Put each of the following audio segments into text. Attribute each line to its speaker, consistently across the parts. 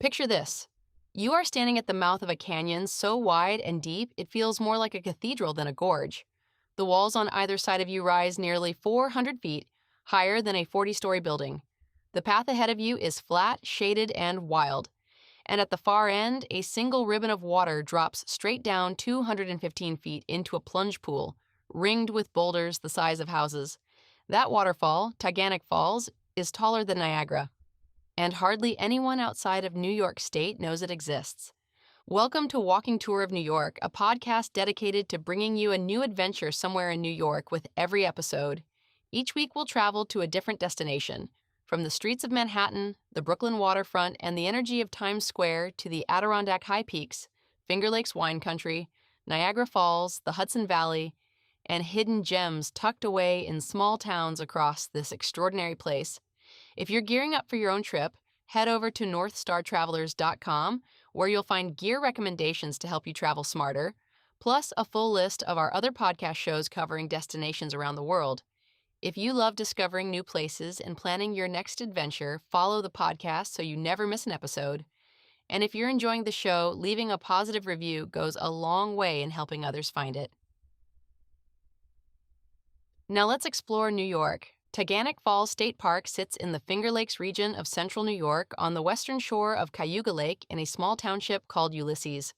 Speaker 1: Picture this. You are standing at the mouth of a canyon so wide and deep it feels more like a cathedral than a gorge. The walls on either side of you rise nearly 400 feet, higher than a 40-story building. The path ahead of you is flat, shaded, and wild. And at the far end, a single ribbon of water drops straight down 215 feet into a plunge pool, ringed with boulders the size of houses. That waterfall, Taughannock Falls, is taller than Niagara, and hardly anyone outside of New York State knows it exists. Welcome to Walking Tour of New York, a podcast dedicated to bringing you a new adventure somewhere in New York with every episode. Each week we'll travel to a different destination, from the streets of Manhattan, the Brooklyn waterfront, and the energy of Times Square to the Adirondack High Peaks, Finger Lakes wine country, Niagara Falls, the Hudson Valley, and hidden gems tucked away in small towns across this extraordinary place. If you're gearing up for your own trip, head over to northstartravelers.com, where you'll find gear recommendations to help you travel smarter, plus a full list of our other podcast shows covering destinations around the world. If you love discovering new places and planning your next adventure, follow the podcast so you never miss an episode. And if you're enjoying the show, leaving a positive review goes a long way in helping others find it. Now let's explore New York. Taughannock Falls State Park sits in the Finger Lakes region of central New York on the western shore of Cayuga Lake in a small township called Ulysses.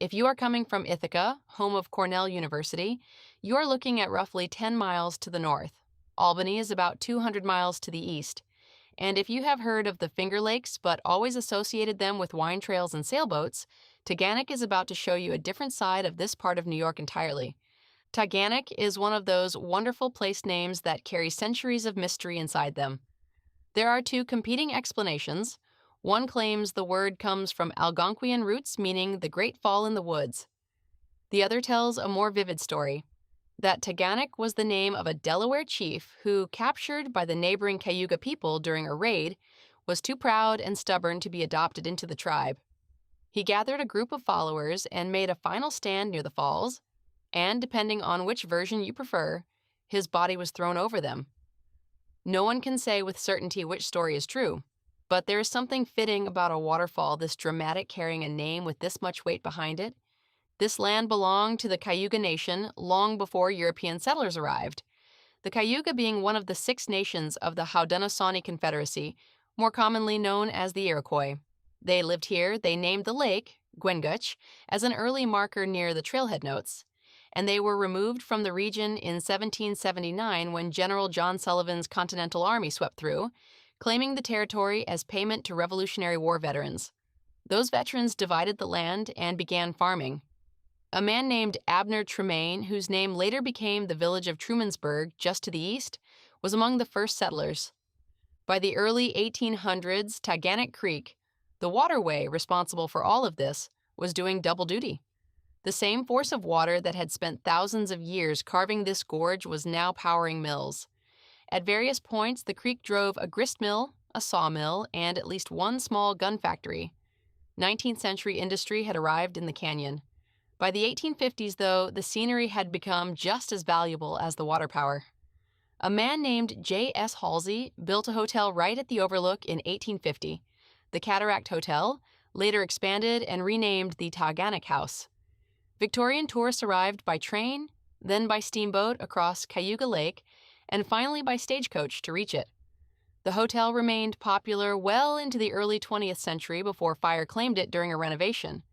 Speaker 1: If you are coming from Ithaca, home of Cornell University, you are looking at roughly 10 miles to the north. Albany is about 200 miles to the east. And if you have heard of the Finger Lakes but always associated them with wine trails and sailboats, Taughannock is about to show you a different side of this part of New York entirely. Taughannock is one of those wonderful place names that carry centuries of mystery inside them. There are two competing explanations. One claims the word comes from Algonquian roots meaning the Great Fall in the woods. The other tells a more vivid story, that Taughannock was the name of a Delaware chief who, captured by the neighboring Cayuga people during a raid, was too proud and stubborn to be adopted into the tribe. He gathered a group of followers and made a final stand near the falls, and depending on which version you prefer, his body was thrown over them. No one can say with certainty which story is true, but there is something fitting about a waterfall this dramatic carrying a name with this much weight behind it. This land belonged to the Cayuga Nation long before European settlers arrived, the Cayuga being one of the 6 nations of the Haudenosaunee Confederacy, more commonly known as the Iroquois. They lived here. They named the lake, Gwengutch, as an early marker near the trailhead notes, and they were removed from the region in 1779 when General John Sullivan's Continental Army swept through, claiming the territory as payment to Revolutionary War veterans. Those veterans divided the land and began farming. A man named Abner Tremaine, whose name later became the village of Trumansburg, just to the east, was among the first settlers. By the early 1800s, Taughannock Creek, the waterway responsible for all of this, was doing double duty. The same force of water that had spent thousands of years carving this gorge was now powering mills. At various points, the creek drove a grist mill, a sawmill, and at least one small gun factory. 19th century industry had arrived in the canyon. By the 1850s, though, the scenery had become just as valuable as the water power. A man named J.S. Halsey built a hotel right at the overlook in 1850, the Cataract Hotel, later expanded and renamed the Taughannock House. Victorian tourists arrived by train, then by steamboat across Cayuga Lake, and finally by stagecoach to reach it. The hotel remained popular well into the early 20th century before fire claimed it during a renovation.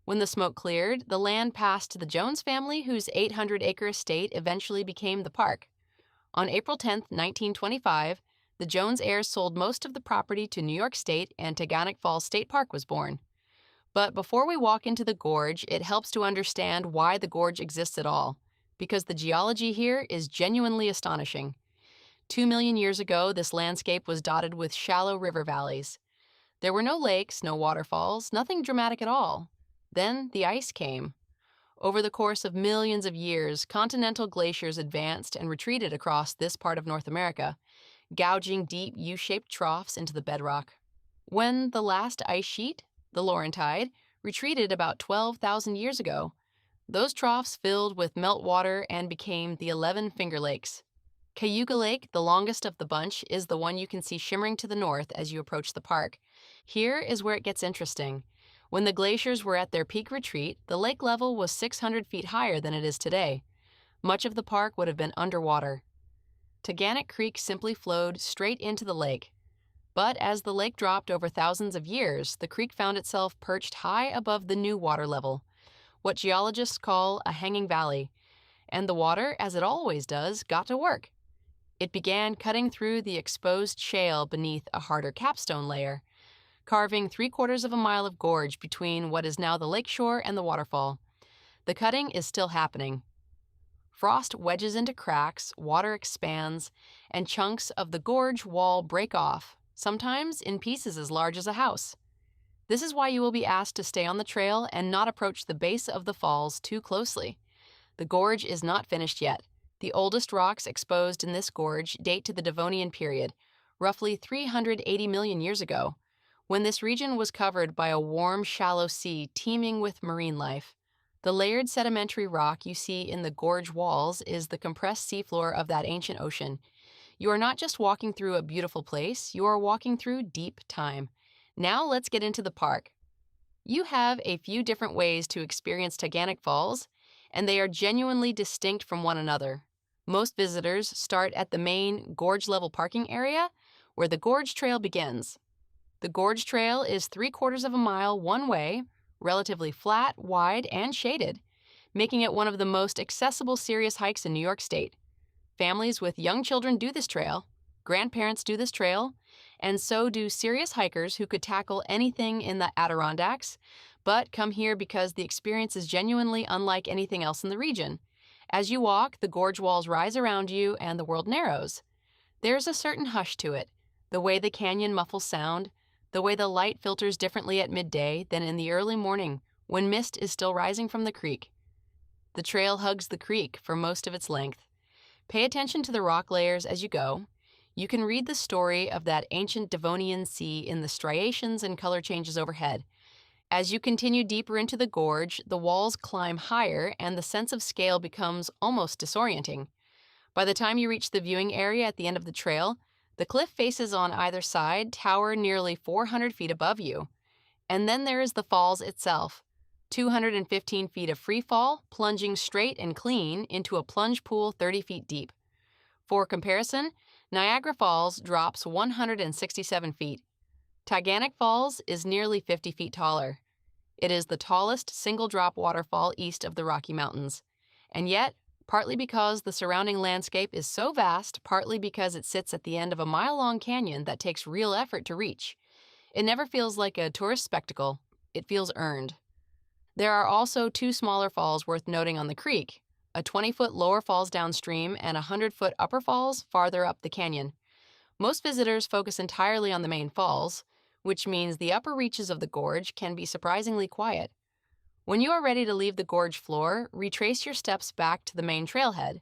Speaker 1: When the smoke cleared, the land passed to the Jones family, whose 800-acre estate eventually became the park. On April 10, 1925, the Jones heirs sold most of the property to New York State, and Taughannock Falls State Park was born. But before we walk into the gorge, it helps to understand why the gorge exists at all, because the geology here is genuinely astonishing. 2 million years ago, this landscape was dotted with shallow river valleys. There were no lakes, no waterfalls, nothing dramatic at all. Then the ice came. Over the course of millions of years, continental glaciers advanced and retreated across this part of North America, gouging deep U-shaped troughs into the bedrock. When the last ice sheet, the Laurentide, retreated about 12,000 years ago, those troughs filled with meltwater and became the 11 Finger Lakes. Cayuga Lake, the longest of the bunch, is the one you can see shimmering to the north as you approach the park. Here is where it gets interesting. When the glaciers were at their peak retreat, the lake level was 600 feet higher than it is today. Much of the park would have been underwater. Taughannock Creek simply flowed straight into the lake. But as the lake dropped over thousands of years, the creek found itself perched high above the new water level, what geologists call a hanging valley. And the water, as it always does, got to work. It began cutting through the exposed shale beneath a harder capstone layer, carving 3/4 of a mile of gorge between what is now the lakeshore and the waterfall. The cutting is still happening. Frost wedges into cracks, water expands, and chunks of the gorge wall break off, sometimes in pieces as large as a house. This is why you will be asked to stay on the trail and not approach the base of the falls too closely. The gorge is not finished yet. The oldest rocks exposed in this gorge date to the Devonian period, roughly 380 million years ago, when this region was covered by a warm, shallow sea teeming with marine life. The layered sedimentary rock you see in the gorge walls is the compressed seafloor of that ancient ocean. You are not just walking through a beautiful place, you are walking through deep time. Now let's get into the park. You have a few different ways to experience Taughannock Falls, and they are genuinely distinct from one another. Most visitors start at the main gorge-level parking area, where the Gorge Trail begins. The Gorge Trail is 3/4 of a mile one way, relatively flat, wide, and shaded, making it one of the most accessible serious hikes in New York State. Families with young children do this trail, grandparents do this trail, and so do serious hikers who could tackle anything in the Adirondacks, but come here because the experience is genuinely unlike anything else in the region. As you walk, the gorge walls rise around you and the world narrows. There's a certain hush to it, the way the canyon muffles sound, the way the light filters differently at midday than in the early morning when mist is still rising from the creek. The trail hugs the creek for most of its length. Pay attention to the rock layers as you go. You can read the story of that ancient Devonian sea in the striations and color changes overhead. As you continue deeper into the gorge, the walls climb higher and the sense of scale becomes almost disorienting. By the time you reach the viewing area at the end of the trail, the cliff faces on either side tower nearly 400 feet above you. And then there is the falls itself, 215 feet of free fall, plunging straight and clean into a plunge pool 30 feet deep. For comparison, Niagara Falls drops 167 feet. Taughannock Falls is nearly 50 feet taller. It is the tallest single-drop waterfall east of the Rocky Mountains. And yet, partly because the surrounding landscape is so vast, partly because it sits at the end of a mile-long canyon that takes real effort to reach, it never feels like a tourist spectacle. It feels earned. There are also two smaller falls worth noting on the creek, a 20-foot lower falls downstream and a 100-foot upper falls farther up the canyon. Most visitors focus entirely on the main falls, which means the upper reaches of the gorge can be surprisingly quiet. When you are ready to leave the gorge floor, retrace your steps back to the main trailhead.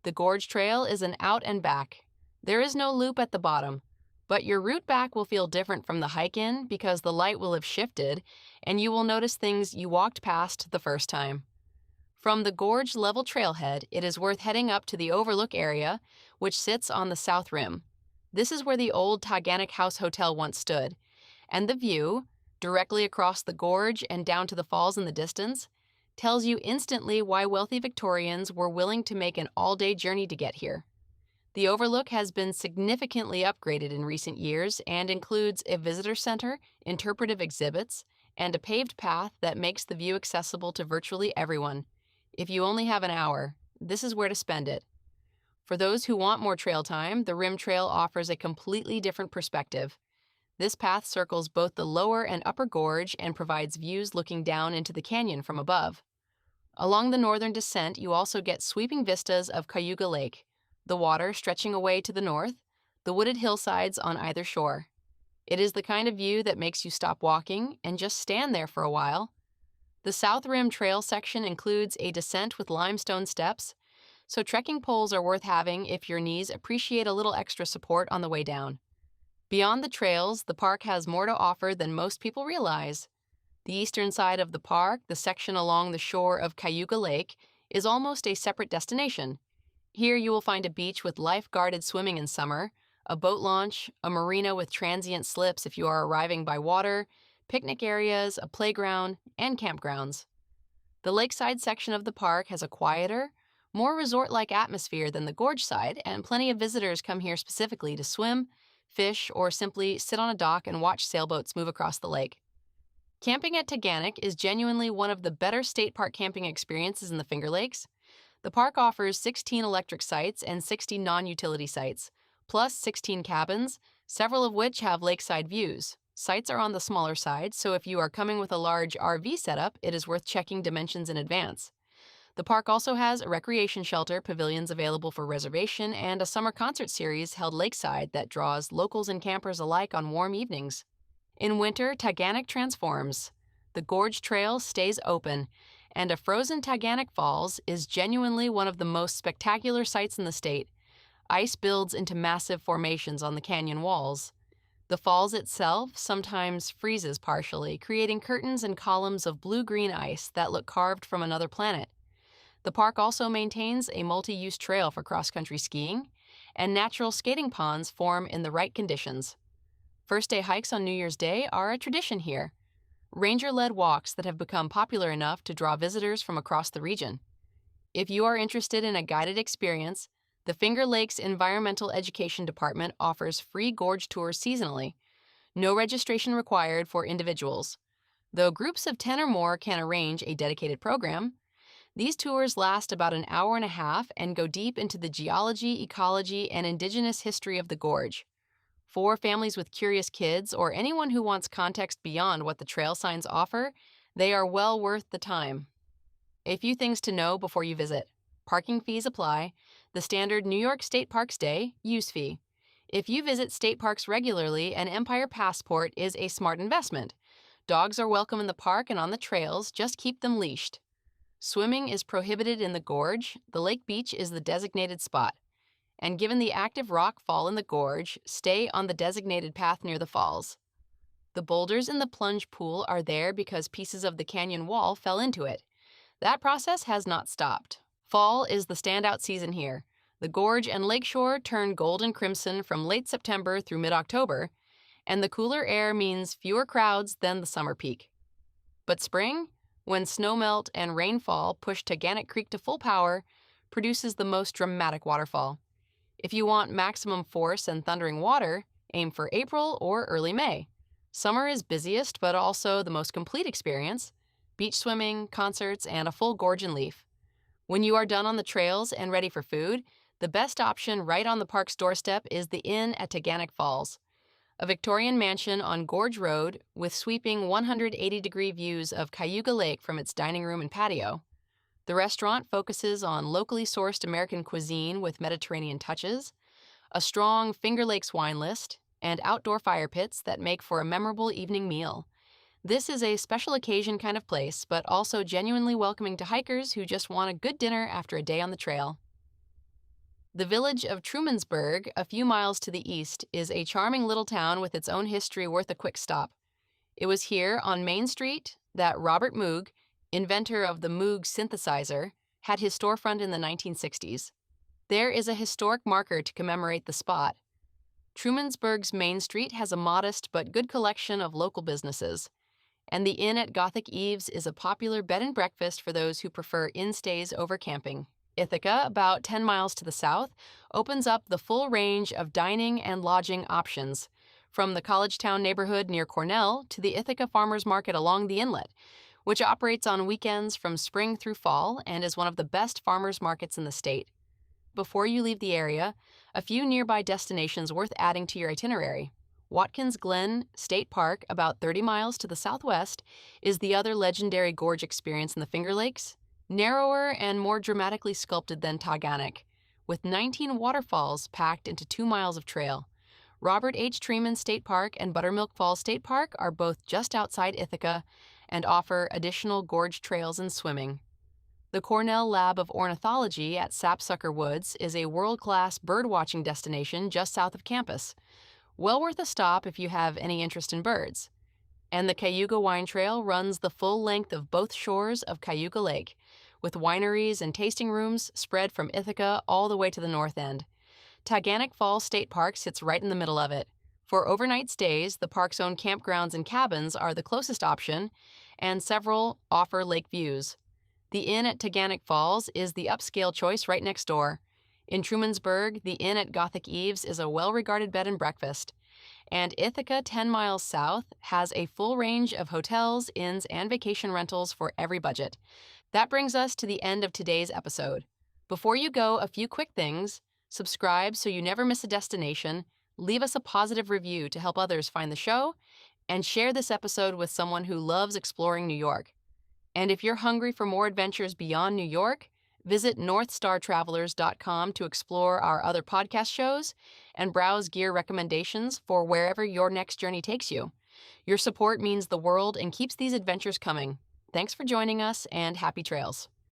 Speaker 1: The Gorge Trail is an out and back. There is no loop at the bottom, but your route back will feel different from the hike in because the light will have shifted and you will notice things you walked past the first time. From the gorge level trailhead, it is worth heading up to the overlook area, which sits on the south rim. This is where the old Taughannock House Hotel once stood, and the view, directly across the gorge and down to the falls in the distance, tells you instantly why wealthy Victorians were willing to make an all-day journey to get here. The overlook has been significantly upgraded in recent years and includes a visitor center, interpretive exhibits, and a paved path that makes the view accessible to virtually everyone. If you only have an hour, this is where to spend it. For those who want more trail time, the Rim Trail offers a completely different perspective. This path circles both the lower and upper gorge and provides views looking down into the canyon from above. Along the northern descent, you also get sweeping vistas of Cayuga Lake, the water stretching away to the north, the wooded hillsides on either shore. It is the kind of view that makes you stop walking and just stand there for a while. The South Rim Trail section includes a descent with limestone steps, so trekking poles are worth having if your knees appreciate a little extra support on the way down. Beyond the trails, the park has more to offer than most people realize. The eastern side of the park, the section along the shore of Cayuga Lake, is almost a separate destination. Here you will find a beach with life-guarded swimming in summer, a boat launch, a marina with transient slips if you are arriving by water, picnic areas, a playground, and campgrounds. The lakeside section of the park has a quieter, more resort-like atmosphere than the gorge side, and plenty of visitors come here specifically to swim, fish, or simply sit on a dock and watch sailboats move across the lake. Camping at Taughannock is genuinely one of the better state park camping experiences in the Finger Lakes. The park offers 16 electric sites and 60 non-utility sites, plus 16 cabins, several of which have lakeside views. Sites are on the smaller side, so if you are coming with a large RV setup, it is worth checking dimensions in advance. The park also has a recreation shelter, pavilions available for reservation, and a summer concert series held lakeside that draws locals and campers alike on warm evenings. In winter, Taughannock transforms. The Gorge Trail stays open, and a frozen Taughannock Falls is genuinely one of the most spectacular sights in the state. Ice builds into massive formations on the canyon walls. The falls itself sometimes freezes partially, creating curtains and columns of blue-green ice that look carved from another planet. The park also maintains a multi-use trail for cross-country skiing, and natural skating ponds form in the right conditions. First-day hikes on New Year's Day are a tradition here, ranger-led walks that have become popular enough to draw visitors from across the region. If you are interested in a guided experience, the Finger Lakes Environmental Education Department offers free gorge tours seasonally. No registration required for individuals. Though groups of 10 or more can arrange a dedicated program, these tours last about an hour and a half and go deep into the geology, ecology, and indigenous history of the gorge. For families with curious kids or anyone who wants context beyond what the trail signs offer, they are well worth the time. A few things to know before you visit. Parking fees apply. The standard New York State Parks Day use fee. If you visit state parks regularly, an Empire Passport is a smart investment. Dogs are welcome in the park and on the trails, just keep them leashed. Swimming is prohibited in the gorge. The lake beach is the designated spot. And given the active rock fall in the gorge, stay on the designated path near the falls. The boulders in the plunge pool are there because pieces of the canyon wall fell into it. That process has not stopped. Fall is the standout season here. The gorge and lakeshore turn gold and crimson from late September through mid-October, and the cooler air means fewer crowds than the summer peak. But spring, when snowmelt and rainfall push Taughannock Creek to full power, produces the most dramatic waterfall. If you want maximum force and thundering water, aim for April or early May. Summer is busiest, but also the most complete experience: beach swimming, concerts, and a full gorge and leaf. When you are done on the trails and ready for food, the best option right on the park's doorstep is the Inn at Taughannock Falls, a Victorian mansion on Gorge Road with sweeping 180-degree views of Cayuga Lake from its dining room and patio. The restaurant focuses on locally sourced American cuisine with Mediterranean touches, a strong Finger Lakes wine list, and outdoor fire pits that make for a memorable evening meal. This is a special occasion kind of place, but also genuinely welcoming to hikers who just want a good dinner after a day on the trail. The village of Trumansburg, a few miles to the east, is a charming little town with its own history worth a quick stop. It was here, on Main Street, that Robert Moog, inventor of the Moog synthesizer, had his storefront in the 1960s. There is a historic marker to commemorate the spot. Trumansburg's Main Street has a modest but good collection of local businesses, and the Inn at Gothic Eaves is a popular bed and breakfast for those who prefer inn stays over camping. Ithaca, about 10 miles to the south, opens up the full range of dining and lodging options, from the College Town neighborhood near Cornell to the Ithaca Farmers Market along the inlet, which operates on weekends from spring through fall and is one of the best farmers markets in the state. Before you leave the area, a few nearby destinations worth adding to your itinerary. Watkins Glen State Park, about 30 miles to the southwest, is the other legendary gorge experience in the Finger Lakes, narrower and more dramatically sculpted than Taughannock, with 19 waterfalls packed into 2 miles of trail. Robert H. Treman State Park and Buttermilk Falls State Park are both just outside Ithaca and offer additional gorge trails and swimming. The Cornell Lab of Ornithology at Sapsucker Woods is a world-class bird-watching destination just south of campus, well worth a stop if you have any interest in birds. And the Cayuga Wine Trail runs the full length of both shores of Cayuga Lake, with wineries and tasting rooms spread from Ithaca all the way to the north end. Taughannock Falls State Park sits right in the middle of it. For overnight stays, the park's own campgrounds and cabins are the closest option, and several offer lake views. The Inn at Taughannock Falls is the upscale choice right next door. In Trumansburg, the Inn at Gothic Eaves is a well-regarded bed and breakfast. And Ithaca, 10 miles south, has a full range of hotels, inns, and vacation rentals for every budget. That brings us to the end of today's episode. Before you go, a few quick things. Subscribe so you never miss a destination, leave us a positive review to help others find the show, and share this episode with someone who loves exploring New York. And if you're hungry for more adventures beyond New York, visit northstartravelers.com to explore our other podcast shows and browse gear recommendations for wherever your next journey takes you. Your support means the world and keeps these adventures coming. Thanks for joining us, and happy trails.